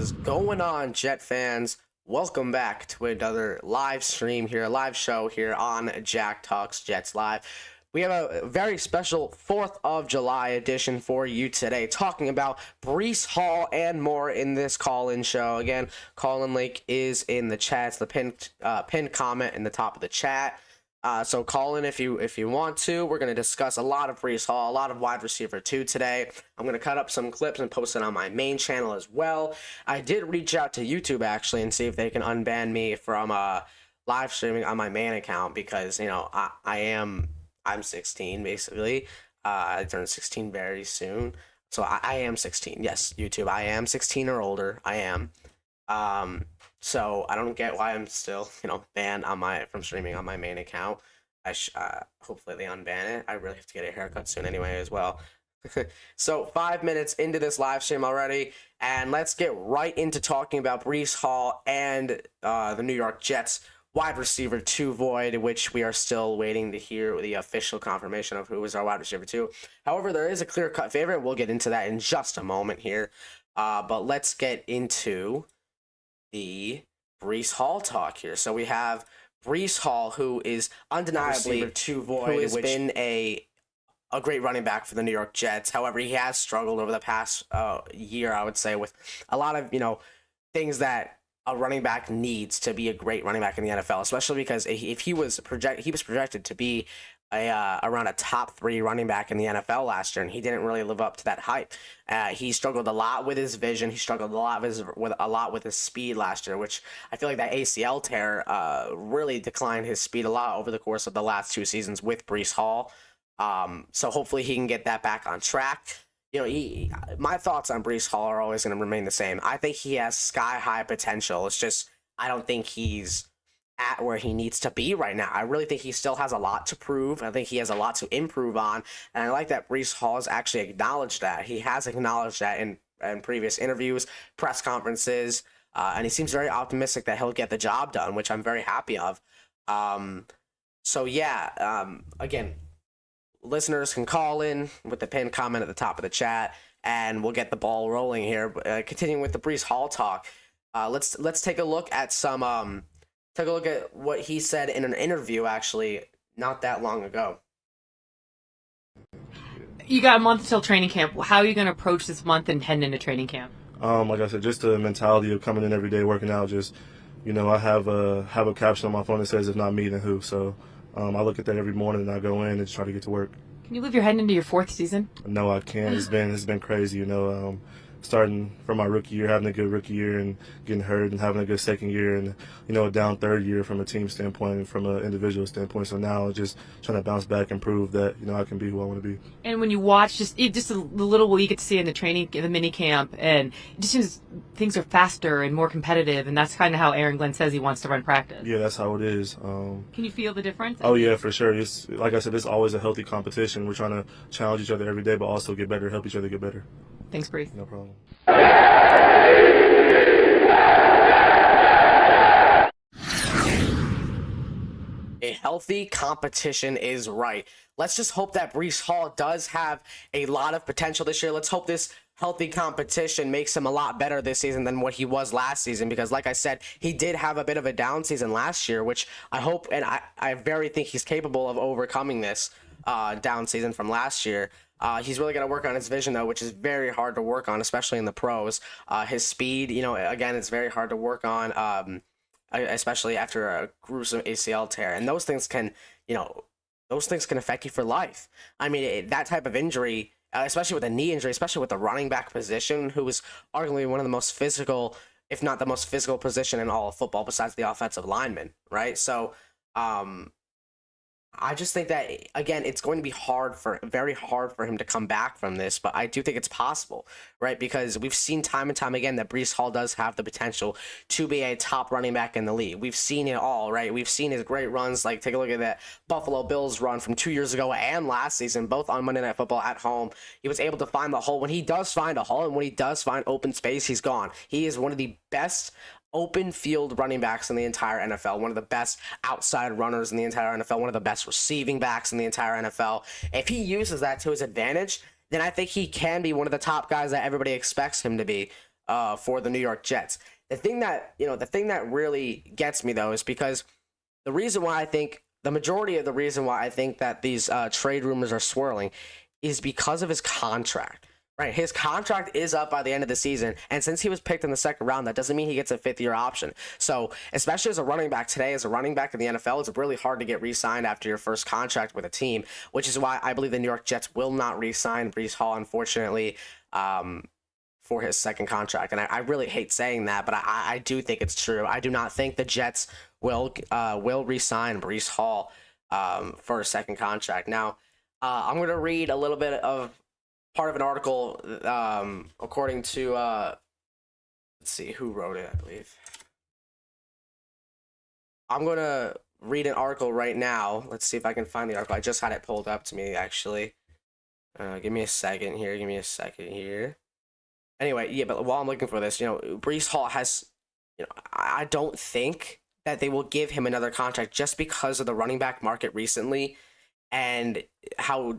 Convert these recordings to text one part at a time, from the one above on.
is going on, Jet fans? Welcome back to another live stream here, live show here on Jack Talks Jets Live. We have a very special 4th of July edition for you today, talking about BREECE Hall and more in this call-in show. Again, call-in link is in the chat. It's the pinned comment in the top of the chat. So call in if you want to. We're going to discuss a lot of BREECE Hall, a lot of wide receiver 2 today. I'm going to cut up some clips and post it on my main channel as well. I did reach out to YouTube actually and see if they can unban me from live streaming on my main account because, you know, I'm 16 basically. I turn 16 very soon. So I am 16. Yes, YouTube, I am 16 or older. I am. So I don't get why I'm still, banned from streaming on my main account. Hopefully they unban it. I really have to get a haircut soon anyway as well. So 5 minutes into this live stream already, and let's get right into talking about BREECE Hall and the New York Jets wide receiver 2 void, which we are still waiting to hear the official confirmation of who is our wide receiver 2. However, there is a clear-cut favorite. We'll get into that in just a moment here. But let's get into the BREECE Hall talk here. So we have BREECE Hall, who is undeniably who has been a great running back for the New York Jets. However, he has struggled over the past year, I would say, with a lot of things that a running back needs to be a great running back in the NFL, especially because if he was projected to be around a top 3 running back in the NFL last year, and he didn't really live up to that hype. He struggled a lot with his vision. He struggled a lot with his speed last year, which I feel like that ACL tear really declined his speed a lot over the course of the last 2 seasons with BREECE Hall. So hopefully he can get that back on track. My thoughts on BREECE Hall are always going to remain the same. I think he has sky-high potential. It's just I don't think he's at where he needs to be right now. I really think he still has a lot to prove. I think he has a lot to improve on, and I like that BREECE Hall has actually acknowledged that. He has acknowledged that in previous interviews, press conferences, and he seems very optimistic that he'll get the job done, which I'm very happy of. So yeah, again, listeners can call in with the pinned comment at the top of the chat, and we'll get the ball rolling here. Continuing with the BREECE Hall talk, let's take a look at some Take a look at what he said in an interview, actually, not that long ago. You got a month until training camp. How are you going to approach this month and head into training camp? Like I said, just the mentality of coming in every day, working out. Just, I have a caption on my phone that says, "If not me, then who?" So I look at that every morning and I go in and just try to get to work. Can you believe you're heading into your 4th season? No, I can't. It's been crazy. Starting from my rookie year, having a good rookie year and getting hurt and having a good second year and, a down 3rd year from a team standpoint and from an individual standpoint. So now just trying to bounce back and prove that, I can be who I want to be. And when you watch just the little you get to see in the mini camp, and it just seems things are faster and more competitive, and that's kind of how Aaron Glenn says he wants to run practice. Yeah, that's how it is. Can you feel the difference? Oh, yeah, for sure. It's like I said, it's always a healthy competition. We're trying to challenge each other every day, but also get better, help each other get better. Thanks, BREECE. No problem. A healthy competition is right. Let's just hope that BREECE Hall does have a lot of potential this year. Let's hope this healthy competition makes him a lot better this season than what he was last season, because like I said, he did have a bit of a down season last year, which I hope and I very think he's capable of overcoming this down season from last year. He's really got to work on his vision, though, which is very hard to work on, especially in the pros. His speed, again, it's very hard to work on, especially after a gruesome ACL tear. And those things can affect you for life. I mean, that type of injury, especially with a knee injury, especially with the running back position, who is arguably one of the most physical, if not the most physical position in all of football besides the offensive lineman, right? So, I just think that, again, it's going to be very hard for him to come back from this, but I do think it's possible, right? Because we've seen time and time again that BREECE Hall does have the potential to be a top running back in the league. We've seen it all, right? We've seen his great runs, like take a look at that Buffalo Bills run from 2 years ago and last season, both on Monday Night Football at home. He was able to find the hole. When he does find a hole and when he does find open space, he's gone. He is one of the best open field running backs in the entire NFL, one of the best outside runners in the entire NFL, one of the best receiving backs in the entire NFL. If he uses that to his advantage, then I think he can be one of the top guys that everybody expects him to be. for the New York Jets. The thing that really gets me though is because the majority of the reason why I think that these trade rumors are swirling is because of his contract. Right, his contract is up by the end of the season, and since he was picked in the second round, that doesn't mean he gets a fifth-year option. So, especially as a running back today, as a running back in the NFL, it's really hard to get re-signed after your first contract with a team, which is why I believe the New York Jets will not re-sign Breece Hall, unfortunately, for his second contract. And I really hate saying that, but I do think it's true. I do not think the Jets will re-sign Breece Hall for a second contract. Now, I'm going to read a little bit of part of an article, according to, let's see, who wrote it, I believe. I'm going to read an article right now. Let's see if I can find the article. I just had it pulled up to me, actually. Give me a second here. Anyway, yeah, but while I'm looking for this, Breece Hall has, I don't think that they will give him another contract just because of the running back market recently and how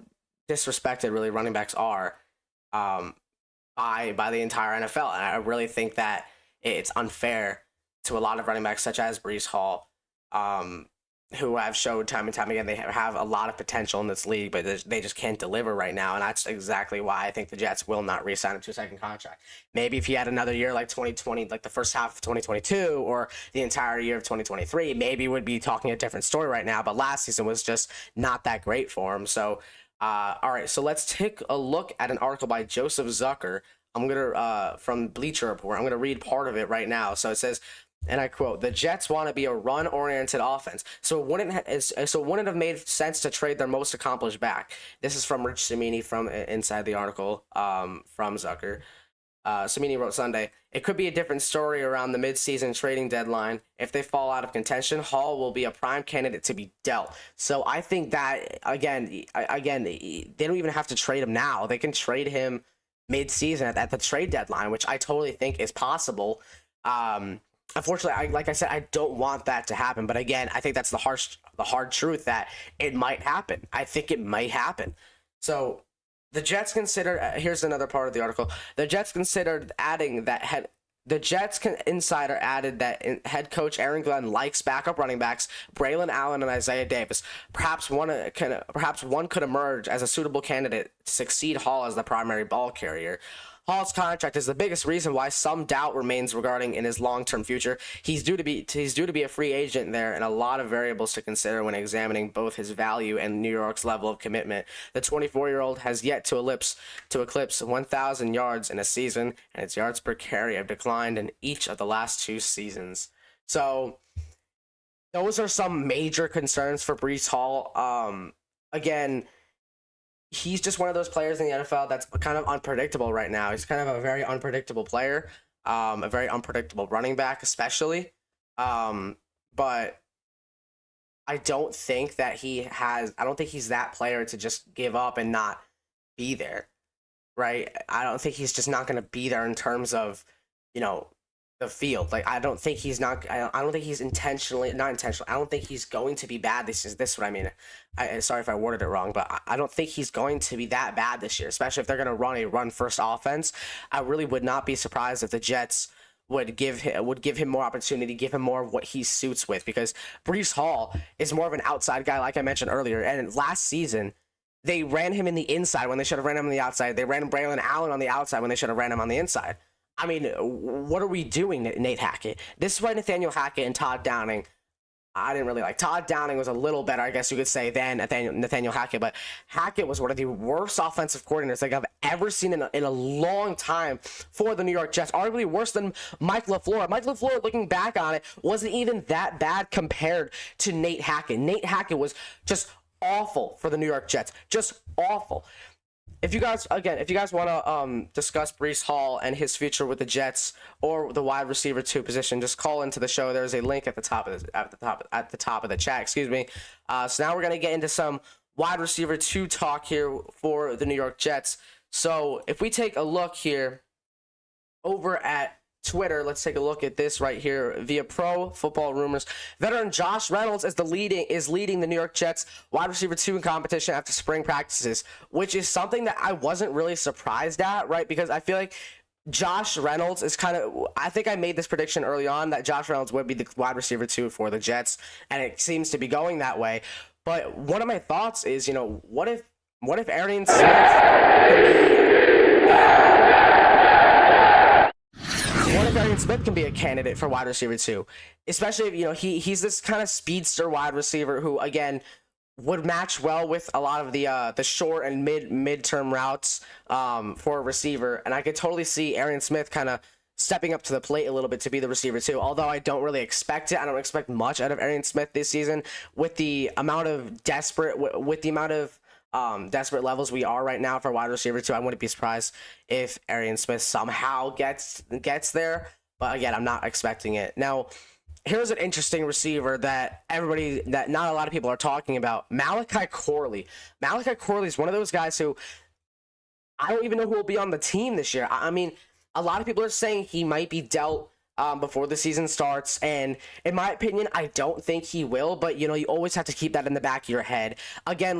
disrespected really running backs are by the entire NFL. And I really think that it's unfair to a lot of running backs such as Breece Hall, who have showed time and time again they have a lot of potential in this league, but they just can't deliver right now. And that's exactly why I think the Jets will not re-sign him to a second contract. Maybe if he had another year like 2020, like the first half of 2022 or the entire year of 2023, maybe we'd be talking a different story right now. But last season was just not that great for him. So all right, so let's take a look at an article by Joseph Zucker. I'm gonna from Bleacher Report. I'm gonna read part of it right now. So it says, and I quote, "The Jets want to be a run-oriented offense, so it wouldn't have made sense to trade their most accomplished back." This is from Rich Cimini from inside the article from Zucker. Cimini wrote Sunday, "It could be a different story around the mid-season trading deadline. If they fall out of contention, Hall will be a prime candidate to be dealt." So I think that, again, they don't even have to trade him now. They can trade him mid-season at the trade deadline, which I totally think is possible. Unfortunately, like I said, I don't want that to happen. But again, I think that's the hard truth that it might happen. I think it might happen. So the Jets considered. Here's another part of the article. The Jets considered adding that insider added that head coach Aaron Glenn likes backup running backs Braylon Allen and Isaiah Davis. Perhaps one could emerge as a suitable candidate to succeed Hall as the primary ball carrier. Hall's contract is the biggest reason why some doubt remains regarding in his long-term future. He's due to be a free agent there, and a lot of variables to consider when examining both his value and New York's level of commitment. The 24-year-old has yet to eclipse 1,000 yards in a season, and its yards per carry have declined in each of the last two seasons. So those are some major concerns for Breece Hall. Again, he's just one of those players in the NFL that's kind of unpredictable right now. He's kind of a very unpredictable player, a very unpredictable running back, especially. But I don't think that I don't think he's that player to just give up and not be there, right? I don't think he's just not going to be there in terms of, the field. Like, I don't think he's not. I don't think he's not intentional. I don't think he's going to be bad. This is what I mean. Sorry if I worded it wrong, but I don't think he's going to be that bad this year. Especially if they're going to run a run-first offense. I really would not be surprised if the Jets would give him more opportunity, give him more of what he suits with. Because Breece Hall is more of an outside guy, like I mentioned earlier. And last season, they ran him in the inside when they should have ran him on the outside. They ran Braylon Allen on the outside when they should have ran him on the inside. I mean, what are we doing, Nate Hackett? This is why Nathaniel Hackett and Todd Downing, I didn't really like. Todd Downing was a little better, I guess you could say, than Nathaniel Hackett, but Hackett was one of the worst offensive coordinators like I've ever seen in a long time for the New York Jets, arguably worse than Mike LaFleur. Mike LaFleur, looking back on it, wasn't even that bad compared to Nate Hackett. Nate Hackett was just awful for the New York Jets, just awful. If you guys want to discuss Breece Hall and his future with the Jets or the wide receiver 2 position, just call into the show. There's a link at the top of the chat. Excuse me. So now we're gonna get into some wide receiver 2 talk here for the New York Jets. So if we take a look here over at Twitter, let's take a look at this right here via Pro Football Rumors. Veteran Josh Reynolds is leading the New York Jets wide receiver 2 in competition after spring practices, which is something that I wasn't really surprised at, right? Because I feel like Josh Reynolds is kind of, I think I made this prediction early on that Josh Reynolds would be the wide receiver 2 for the Jets, and it seems to be going that way. But one of my thoughts is, what if Arian Smith what if Arian Smith can be a candidate for wide receiver 2? Especially if, he's this kind of speedster wide receiver who, again, would match well with a lot of the short and mid-term routes for a receiver, and I could totally see Arian Smith kind of stepping up to the plate a little bit to be the receiver too. Although I don't really expect it, I don't expect much out of Arian Smith this season with the amount of desperate levels we are right now for wide receiver too. I wouldn't be surprised if Arian Smith somehow gets there, but again, I'm not expecting it. Now, here's an interesting receiver that not a lot of people are talking about. Malachi Corley. Malachi Corley is one of those guys who I don't even know who will be on the team this year. I mean, a lot of people are saying he might be dealt before the season starts, and in my opinion, I don't think he will. But you always have to keep that in the back of your head. Again,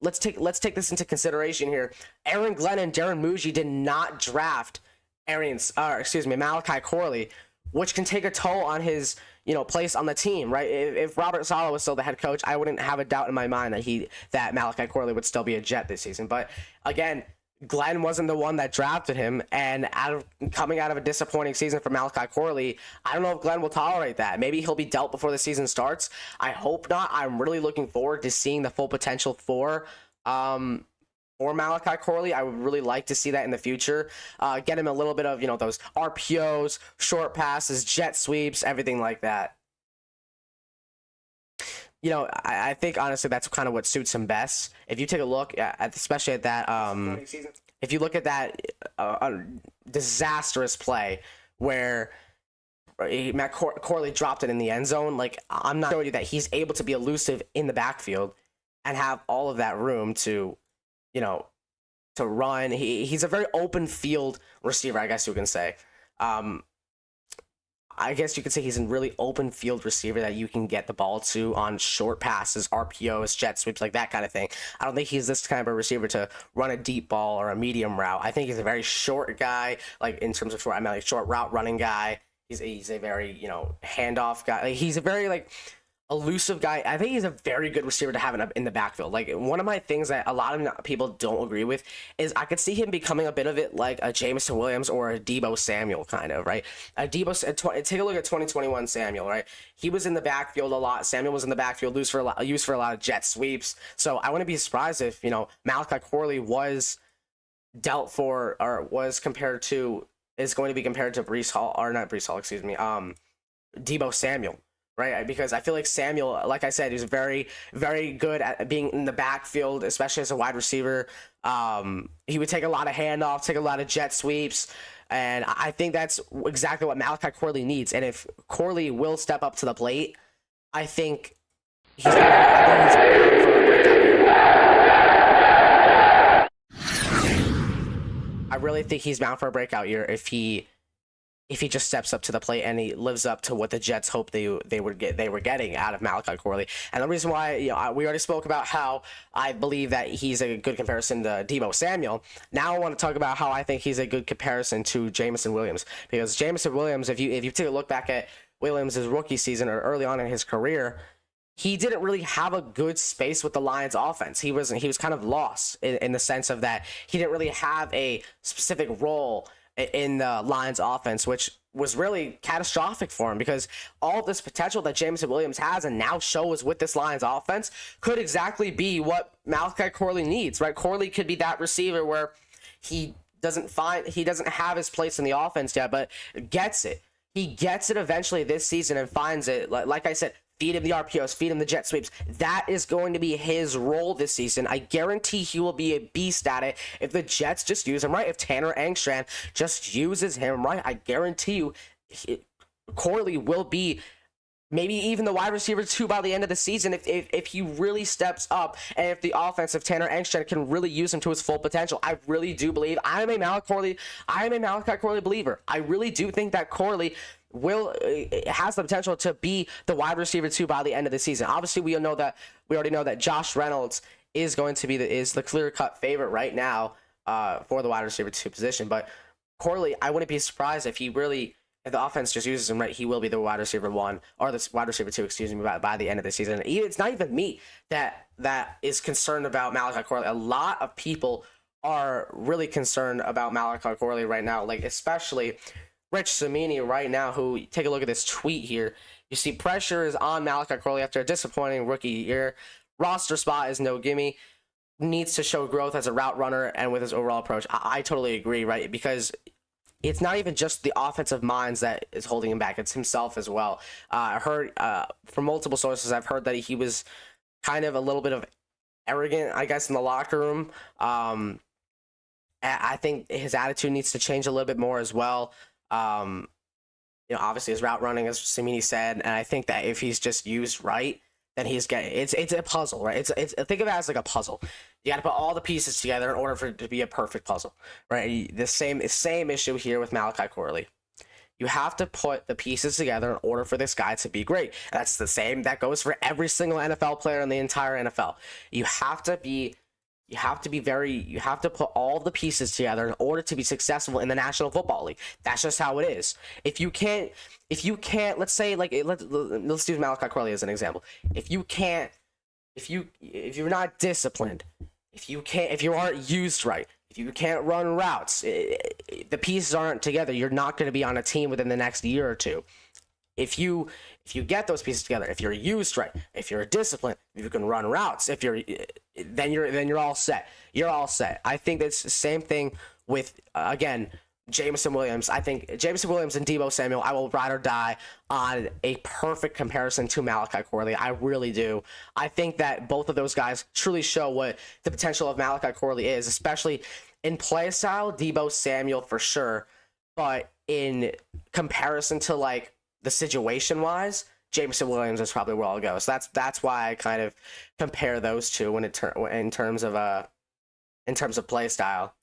let's take this into consideration here. Aaron Glenn and Darren Muji did not draft Malachi Corley, which can take a toll on his, place on the team, right? If Robert Saleh was still the head coach, I wouldn't have a doubt in my mind that Malachi Corley would still be a Jet this season. But again, Glenn wasn't the one that drafted him, and coming out of a disappointing season for Malachi Corley, I don't know if Glenn will tolerate that. Maybe he'll be dealt before the season starts. I hope not. I'm really looking forward to seeing the full potential for Malachi Corley. I would really like to see that in the future. Get him a little bit of, those RPOs, short passes, jet sweeps, everything like that. I think honestly that's kind of what suits him best. If you take a look especially at that, if you look at that disastrous play where Matt Corley dropped it in the end zone, like, I'm not showing you that he's able to be elusive in the backfield and have all of that room to run. He's a very open field receiver, I guess you can say. I guess you could say he's a really open field receiver that you can get the ball to on short passes, RPOs, jet sweeps, like that kind of thing. I don't think he's this kind of a receiver to run a deep ball or a medium route. I think he's a very short guy, like in terms of short, short route running guy. He's a very, handoff guy. Like, he's a very, elusive guy. I think he's a very good receiver to have in the backfield. Like, one of my things that a lot of people don't agree with is I could see him becoming a bit of it like a Jameson Williams or a Deebo Samuel kind of, right? Take a look at 2021 Samuel, right? He was in the backfield a lot. Samuel was in the backfield, used for a lot of jet sweeps. So I wouldn't be surprised if, Malachi Corley was dealt for, or was compared to, is going to be compared to Breece Hall, or not Breece Hall, excuse me, Deebo Samuel. Right, because I feel like Samuel, like I said, he's very, very good at being in the backfield, especially as a wide receiver. He would take a lot of handoffs, take a lot of jet sweeps, and I think that's exactly what Malachi Corley needs. And if Corley will step up to the plate, I think he's bound for a breakout year. I really think he's bound for a breakout year if he just steps up to the plate and he lives up to what the Jets hoped they were getting out of Malachi Corley. And the reason why, we already spoke about how I believe that he's a good comparison to Deebo Samuel. Now I want to talk about how I think he's a good comparison to Jameson Williams, because Jameson Williams, if you take a look back at Williams' rookie season or early on in his career, he didn't really have a good space with the Lions offense. He was kind of lost in the sense of that he didn't really have a specific role in the Lions offense, which was really catastrophic for him, because all of this potential that Jameson Williams has and now shows with this Lions offense could exactly be what Malachi Corley needs, right? Corley could be that receiver where he doesn't have his place in the offense yet, but gets it. He gets it eventually this season and finds it. Like I said, feed him the RPOs, feed him the jet sweeps. That is going to be his role this season. I guarantee he will be a beast at it if the Jets just use him right. If Tanner Engstrand just uses him right, I guarantee you Corley will be maybe even the wide receiver 2 by the end of the season if he really steps up, and if the offense of Tanner Engstrand can really use him to his full potential. I really do believe. I am a Malachi Corley believer. I really do think that Corley has the potential to be the wide receiver 2 by the end of the season. Obviously, we already know that Josh Reynolds is going to be the clear-cut favorite right now for the wide receiver 2 position. But Corley, I wouldn't be surprised if if the offense just uses him right, he will be the wide receiver 1 or the wide receiver 2, excuse me, by the end of the season. It's not even me that is concerned about Malachi Corley. A lot of people are really concerned about Malachi Corley right now, like especially Rich Samini right now, who, take a look at this tweet here. You see pressure is on Malachi Corley after a disappointing rookie year. Roster spot is no gimme. Needs to show growth as a route runner and with his overall approach. I totally agree, right? Because it's not even just the offensive minds that is holding him back. It's himself as well. I heard from multiple sources, I've heard that he was kind of a little bit of arrogant, I guess, in the locker room. I think his attitude needs to change a little bit more as well. Obviously his route running, as Samini said, and I think that if he's just used right, then he's getting it's a puzzle, right? It's think of it as like a puzzle. You got to put all the pieces together in order for it to be a perfect puzzle, right? The same issue here with Malachi Corley. You have to put the pieces together in order for this guy to be great. That's the same that goes for every single NFL player in the entire NFL. You have to put all the pieces together in order to be successful in the National Football League. That's just how it is. If you can't, let's say, like, let's use Malachi Corley as an example. If you're not disciplined, if you aren't used right, if you can't run routes, the pieces aren't together, you're not going to be on a team within the next year or two. If you get those pieces together, if you're used right, if you're disciplined, if you can run routes, then you're all set. You're all set. I think that's the same thing with again, Jameson Williams. I think Jameson Williams and Deebo Samuel, I will ride or die on a perfect comparison to Malachi Corley. I really do. I think that both of those guys truly show what the potential of Malachi Corley is, especially in play style. Deebo Samuel for sure, but in comparison to like the situation wise, Jameson Williams is probably where I'll go. So that's why I kind of compare those two in terms of play style.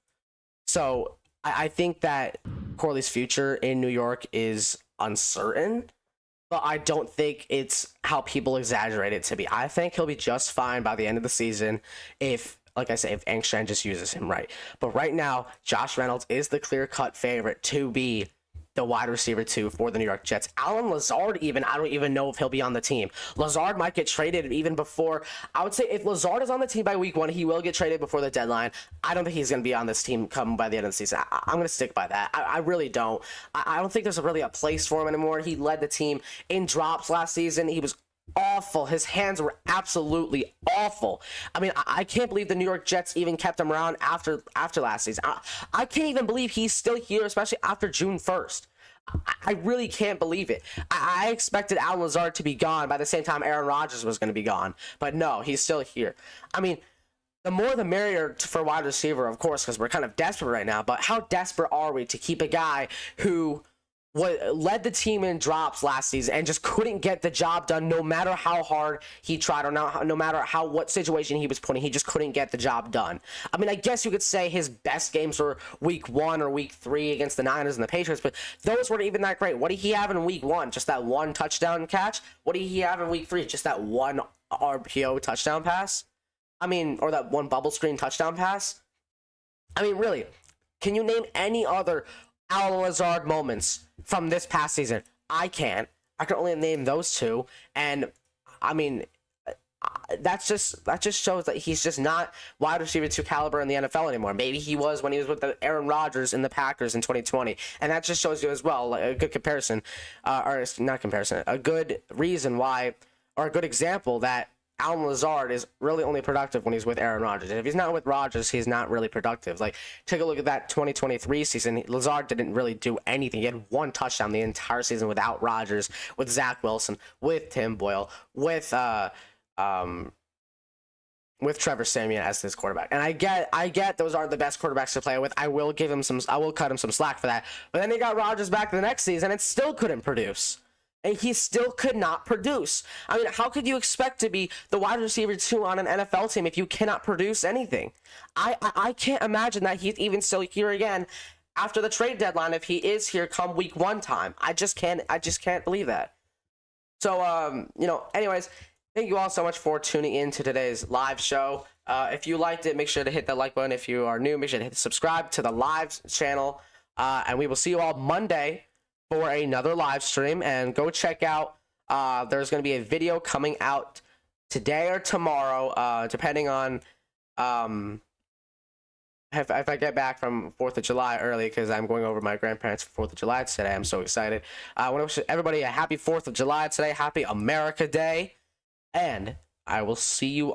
So I think that Corley's future in New York is uncertain, but I don't think it's how people exaggerate it to be. I think he'll be just fine by the end of the season if, like I say, if Angstrom just uses him right. But right now, Josh Reynolds is the clear-cut favorite to be the wide receiver 2 for the New York Jets. Allen Lazard, I don't even know if he'll be on the team. Lazard might get traded even before. I would say if Lazard is on the team by week 1, he will get traded before the deadline. I don't think he's going to be on this team come by the end of the season. I'm going to stick by that. I really don't. I don't think there's really a place for him anymore. He led the team in drops last season. He was awful. His hands were absolutely awful. I mean, I can't believe the New York Jets even kept him around after last season. I can't even believe he's still here, especially after June 1st. I really can't believe it. I expected Allen Lazard to be gone by the same time Aaron Rodgers was going to be gone. But no, he's still here. I mean, the more the merrier for wide receiver, of course, because we're kind of desperate right now. But how desperate are we to keep a guy who led the team in drops last season and just couldn't get the job done no matter how hard he tried, or no matter what situation he was put in, he just couldn't get the job done. I mean, I guess you could say his best games were week 1 or week 3 against the Niners and the Patriots, but those weren't even that great. What did he have in week 1? Just that one touchdown catch? What did he have in week 3? Just that one RPO touchdown pass? I mean, or that one bubble screen touchdown pass? I mean, really, can you name any other Allen Lazard moments from this past season? I can't. I can only name those two, and I mean, that just shows that he's just not wide receiver 2 caliber in the NFL anymore. Maybe he was when he was with the Aaron Rodgers in the Packers in 2020, and that just shows you as well, like, a good comparison, or not comparison, a good reason why, or a good example that Allen Lazard is really only productive when he's with Aaron Rodgers. And if he's not with Rodgers, he's not really productive. Like, take a look at that 2023 season. Lazard didn't really do anything. He had one touchdown the entire season without Rodgers, with Zach Wilson, with Tim Boyle, with Trevor Siemian as his quarterback. And I get those aren't the best quarterbacks to play with. I will cut him some slack for that. But then he got Rodgers back the next season and still couldn't produce. And he still could not produce. I mean, how could you expect to be the wide receiver 2 on an NFL team if you cannot produce anything? I can't imagine that he's even still here again after the trade deadline if he is here come week 1 time. I just can't believe that. So, anyways, thank you all so much for tuning in to today's live show. If you liked it, make sure to hit the like button. If you are new, make sure to hit subscribe to the live channel And we will see you all Monday for another live stream. And go check out, there's going to be a video coming out today or tomorrow, depending on if I get back from 4th of July early, because I'm going over my grandparents for 4th of July today. I'm so excited. I want to wish everybody a happy 4th of July today. Happy America Day. And I will see you